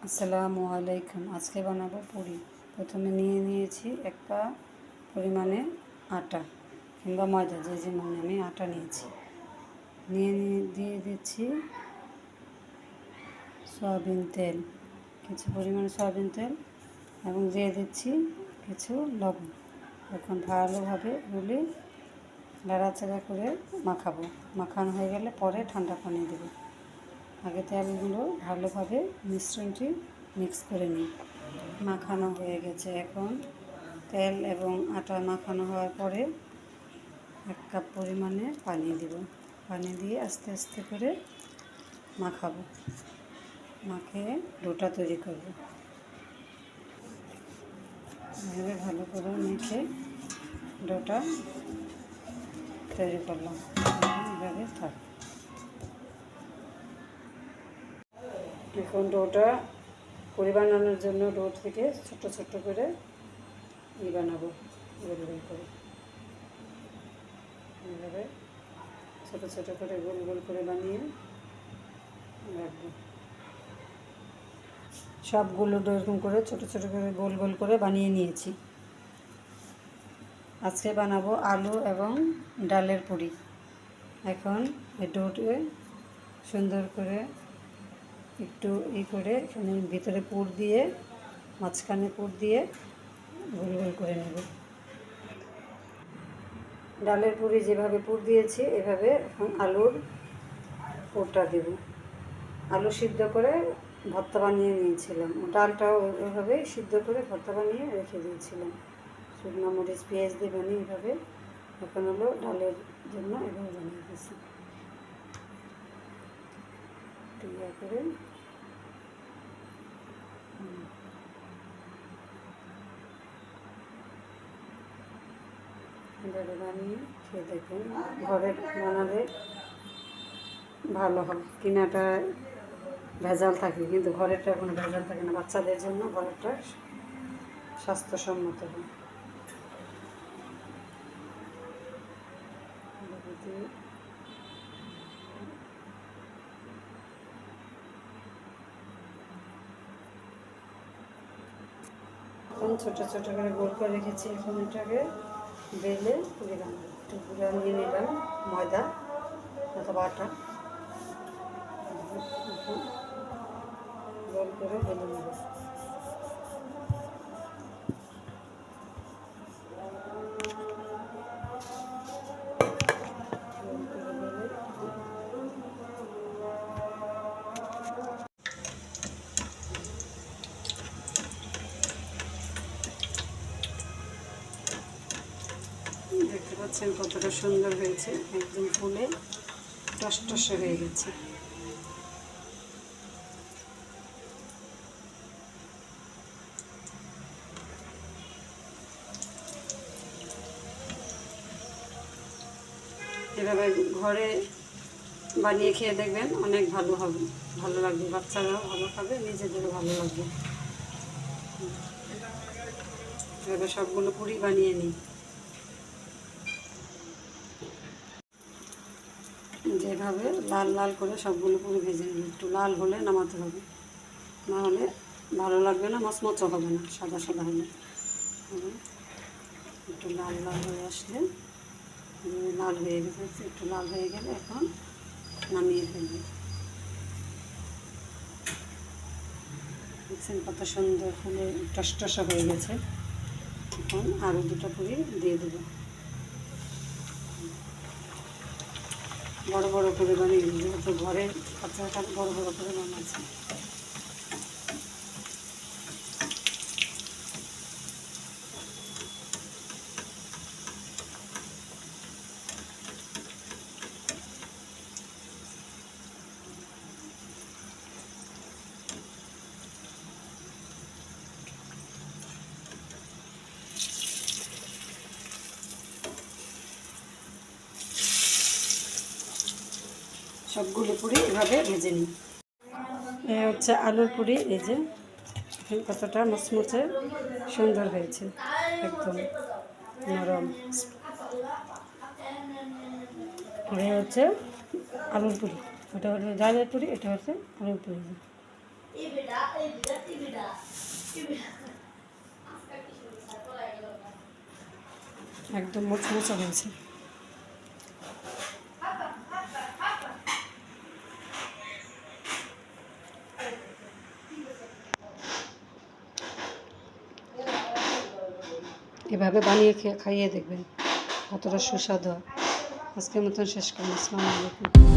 আসসালামু আলাইকুম। আজকে বানাবো পুরি। প্রথমে নিয়ে নিয়েছি এক পা পরিমাণে আটা কিংবা ময়দা, যে যেমন আমি আটা নিয়েছি। দিয়ে দিচ্ছি সয়াবিন তেল, কিছু পরিমাণে সয়াবিন তেল, এবং দিয়ে দিচ্ছি কিছু লবণ। এখন ভালোভাবে গুলি নাড়াচাড়া করে মাখাবো। মাখানো হয়ে গেলে পরে ঠান্ডা পানি দেবো। আগে তেলগুলো ভালোভাবে মিশ্রণটি মিক্স করে নিই। মাখানো হয়ে গেছে। এখন তেল এবং আটা মাখানো হওয়ার পরে 1 কাপ পরিমাণে পানি দেব। পানি দিয়ে আস্তে আস্তে করে মাখাবো। মাখিয়ে ডোটা তৈরি করব। এভাবে ভালো করে মেখে ডোটা তৈরি করলাম। এভাবে থাক। এখন ডোটা পুরি বানানোর জন্য ডো থেকে ছোট ছোট করে বানাবো, গোল গোল করে। এইভাবে ছোট ছোট করে গোল গোল করে বানিয়ে রাখবো। সবগুলো ডো এরকম করে ছোট ছোট করে গোল গোল করে বানিয়ে নিয়েছি। আজকে বানাবো আলু এবং ডালের পুরি। এখন এই ডোটে সুন্দর করে একটু করে এখানে ভিতরে পুর দিয়ে, মাঝখানে পুর দিয়ে গোল গোল করে নেব। ডালের পুরি যেভাবে পুর দিয়েছি এভাবে এখন আলুর পুরটা দেব। আলু সিদ্ধ করে ভর্তা বানিয়ে নিয়েছিলাম, ডালটাও ওইভাবেই সিদ্ধ করে ভর্তা বানিয়ে রেখে দিয়েছিলাম। শুকনো মরিচ পেঁয়াজ দিয়ে বানিয়ে এইভাবে এখন হলো ডালের জন্য এভাবে বানিয়ে দিয়েছি। ইয়া করে এভাবে বানিয়ে খেয়ে দেখুন। ঘরে বানালে ভালো হয়। কিনাটা ভেজাল থাকে, কিন্তু ঘরেরটা কোনো ভেজাল থাকে না। বাচ্চাদের জন্য ঘরেরটা স্বাস্থ্যসম্মত হয়। এখন ছোটো ছোটো করে গোল করে রেখেছি। এখন এটাকে বেলে পুরি বানাবো। একটু গুঁড়া নিয়ে নিলাম, ময়দা অথবা আটা, গোল করে বেলে নেব। দেখতে পাচ্ছেন কতটা সুন্দর হয়েছে, একদম ফুলে টসটসে হয়ে গেছে। এভাবে ঘরে বানিয়ে খেয়ে দেখবেন, অনেক ভালো হবে, ভালো লাগবে। বাচ্চারাও ভালো খাবে, নিজেদেরও ভালো লাগবে। এভাবে সবগুলো পুরি বানিয়ে নিই। যেভাবে লাল লাল করে সবগুলো পুরি ভেজে নিই। একটু লাল হলে নামাতে হবে, না হলে ভালো লাগবে না, মচমচো হবে না, সাদা সাদা হলে। একটু লাল লাল হয়ে আসলে, লাল হয়ে গেছে, একটু লাল হয়ে গেলে এখন নামিয়ে ফেলবে। দেখছেন কত সুন্দর ফুলে টসটসা হয়ে গেছে। এখন আরও দুটো পুরি দিয়ে দেবো। বড় বড় করে বানিয়ে যেহেতু ঘরে বাচ্চাটা বড় বড় করে বানাচ্ছে। সবগুলো পুরি এভাবে ভেজে নিই। এই হচ্ছে আলুর পুরি। এই যে কতটা মুচমুচে সুন্দর হয়েছে, একদম নরম। এই হচ্ছে আলুর পুরি, ওটা হলো ডালের পুরি, এটা হচ্ছে আলুর পুরি। একদম মোচমোচা হয়েছে। এভাবে বানিয়ে খাইয়ে দেখবেন কতটা সুস্বাদু হয়। আজকের মতন শেষ করুন। আসসালামু আলাইকুম।